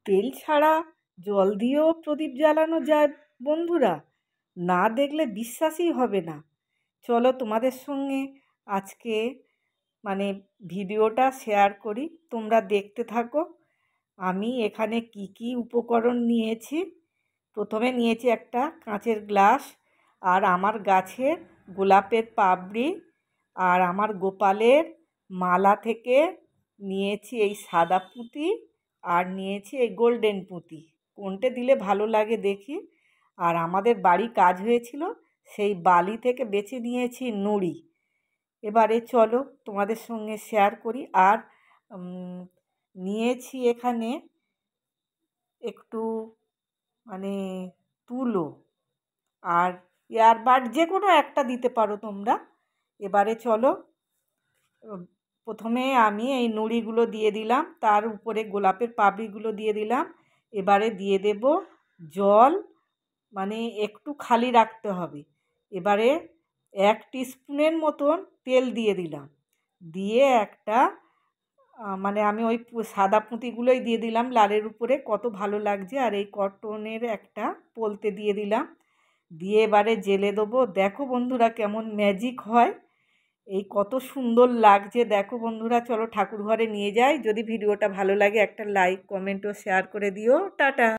তেল ছাড়া জল দিয়েও প্রদীপ জ্বালানো যায় বন্ধুরা? না দেখলে বিশ্বাসই হবে না। চলো তোমাদের সঙ্গে আজকে মানে ভিডিওটা শেয়ার করি, তোমরা দেখতে থাকো। আমি এখানে কি কি উপকরণ নিয়েছি। প্রথমে নিয়েছি একটা কাঁচের গ্লাস, আর আমার গাছের গোলাপের পাপড়ি, আর আমার গোপালের মালা থেকে নিয়েছি এই সাদা পুঁতি, আর নিয়েছি এই গোল্ডেন পুঁতি। কোনটে দিলে ভালো লাগে দেখি। আর আমাদের বাড়ি কাজ হয়েছিল, সেই বালি থেকে বেছে নিয়েছি নুড়ি। এবারে চলো তোমাদের সঙ্গে শেয়ার করি। আর নিয়েছি এখানে একটু মানে তুলো আর ইয়ারবাড, যে কোনো একটা দিতে পারো তোমরা। এবারে চলো, প্রথমে আমি এই নুড়িগুলো দিয়ে দিলাম, তার উপরে গোলাপের পাপড়িগুলো দিয়ে দিলাম। এবারে দিয়ে দেব জল, মানে একটু খালি রাখতে হবে। এবারে 1 টিস্পুনের মতন তেল দিয়ে দিলাম, দিয়ে একটা মানে আমি ওই সাদা পুঁতিগুলোই দিয়ে দিলাম লালের উপরে, কত ভালো লাগছে। আর এই কটনের একটা পলতে দিয়ে দিলাম, দিয়ে এবারে জেলে দেবো। দেখো বন্ধুরা কেমন ম্যাজিক হয়, এই কত সুন্দর লাগছে দেখো বন্ধুরা। চলো ঠাকুর ঘরে নিয়ে যাই। যদি ভিডিওটা ভালো লাগে একটা লাইক, কমেন্ট ও শেয়ার করে দিও। টাটা।